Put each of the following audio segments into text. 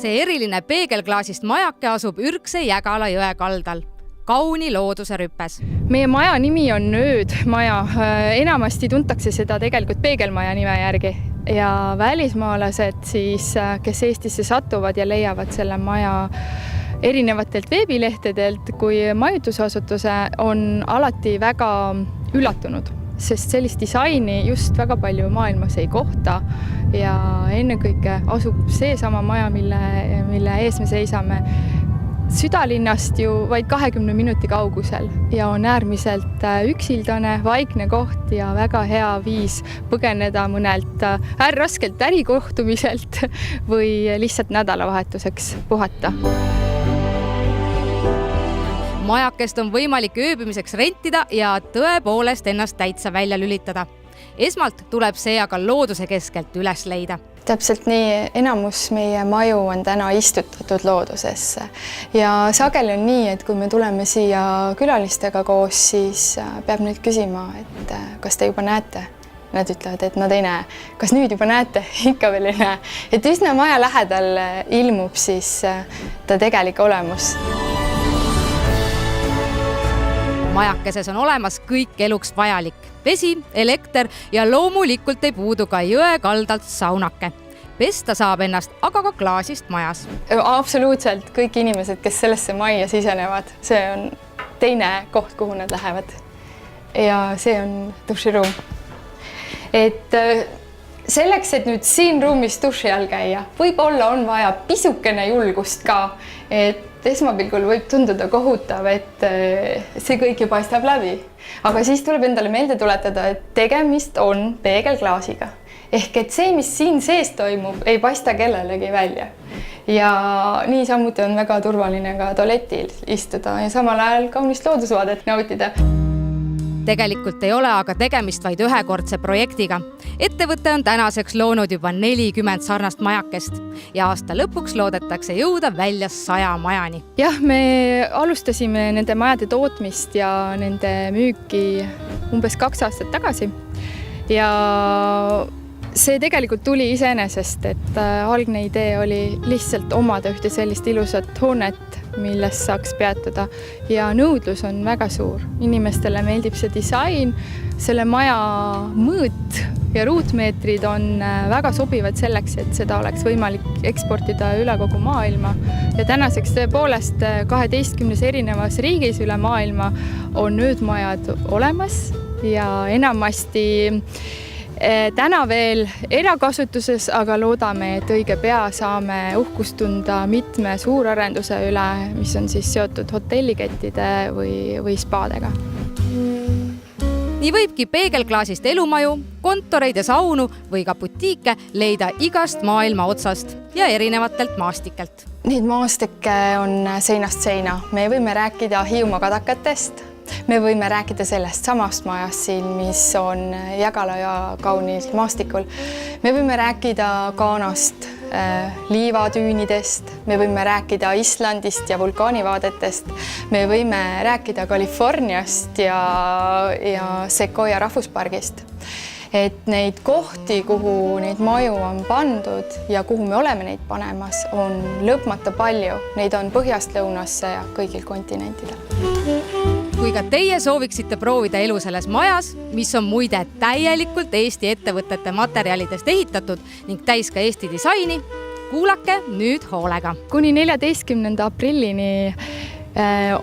See eriline peegelklaasist majake asub Ürgse Jägala jõe kaldal. Kauni looduse rüppes. Meie maja nimi on Nöödmaja. Enamasti tuntakse seda tegelikult peegelmaja nime järgi. Ja välismaalased, siis, kes Eestisse satuvad ja leiavad selle maja erinevatelt veebilehtedelt kui majutusasutuse, on alati väga üllatunud, sest sellist disaini just väga palju maailmas ei kohta ja ennekõike asub seesama maja, mille ees me seisame südalinnast ju vaid 20 minuti kaugusel ja on äärmiselt üksildane, vaikne koht ja väga hea viis põgeneda mõnelt raskelt ärikohtumiselt või lihtsalt nädalavahetuseks puhata. Majakest on võimalik ööbimiseks rentida ja tõepoolest ennast täitsa välja lülitada. Esmalt tuleb see aga looduse keskelt üles leida. Täpselt nii, enamus meie maju on täna istutatud loodusesse ja sageli on nii, et kui me tuleme siia külalistega koos, siis peab nüüd küsima, et kas te juba näete? Nad ütlevad, et nad ei näe. Kas nüüd juba näete? Ikka veel ei näe. Et üsna maja lähedal ilmub siis ta tegelik olemus. Majakeses on olemas kõik eluks vajalik. Vesi, elekter ja loomulikult ei puudu ka jõe kaldalt saunake. Pesta saab ennast aga ka klaasist majas. Absoluutselt kõik inimesed, kes sellesse majja sisenevad, see on teine koht, kuhu nad lähevad. Ja see on duširuum. Et selleks, et nüüd siin ruumis duši all käia, võib-olla on vaja pisukene julgust ka, et esmapilgul võib tunduda kohutav, et see kõik ju paistab läbi. Aga siis tuleb endale meelde tuletada, et tegemist on peegelklaasiga. Ehk et see, mis siin sees toimub, ei paista kellelegi välja. Ja nii samuti on väga turvaline ka tualetil istuda ja samal ajal kaunist loodusvaadet nautida. Tegelikult ei ole aga tegemist vaid ühekordse projektiga. Ettevõte on tänaseks loonud juba 40 sarnast majakest ja aasta lõpuks loodetakse jõuda välja 100 majani. Jah, me alustasime nende majade tootmist ja nende müüki umbes 2 aastat tagasi. Ja see tegelikult tuli iseenesest, et algne idee oli lihtsalt omada ühte sellist ilusat hoonet, millest saaks peatuda ja nõudlus on väga suur. Inimestele meeldib see disain, selle maja mõõt ja ruutmeetrid on väga sobivad selleks, et seda oleks võimalik eksportida üle kogu maailma. Ja tänaseks tõepoolest 12 erinevas riigis üle maailma on Nöödmajad olemas ja enamasti täna veel erakasutuses, aga loodame, et õige pea saame uhkust tunda mitme suurarenduse üle, mis on siis seotud hotellikettide või spaadega. Nii võibki peegelklaasist elumaju, kontoreid ja saunu või ka butiike leida igast maailma otsast ja erinevatelt maastikelt. Neid maastikke on seinast seina. Me võime rääkida Hiiumaa kadakatest. Me võime rääkida sellest samast majast siin, mis on Jägala ja kaunil maastikul. Me võime rääkida Ghanast, liivatüünidest, me võime rääkida Islandist ja vulkaanivaadetest, me võime rääkida Californiast ja Sequoia rahvuspargist. Et neid kohti, kuhu neid maju on pandud ja kuhu me oleme neid panemas, on lõpmata palju. Neid on põhjast lõunasse ja kõigil kontinentidel. Kui ka teie sooviksite proovida elu selles majas, mis on muide täielikult Eesti ettevõtete materjalidest ehitatud ning täis ka Eesti disaini, kuulake nüüd hoolega. Kuni 14. aprillini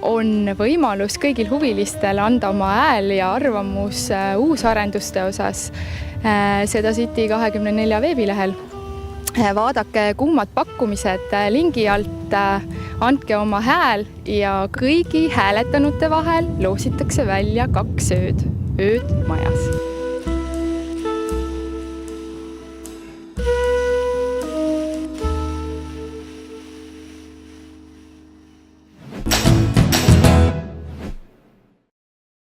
on võimalus kõigil huvilistel anda oma hääl ja arvamus uusarenduste osas Seda City 24 veebilehel. Vaadake kummad pakkumised lingi alt, andke oma hääl ja kõigi hääletanute vahel loositakse välja 2 ööd majas.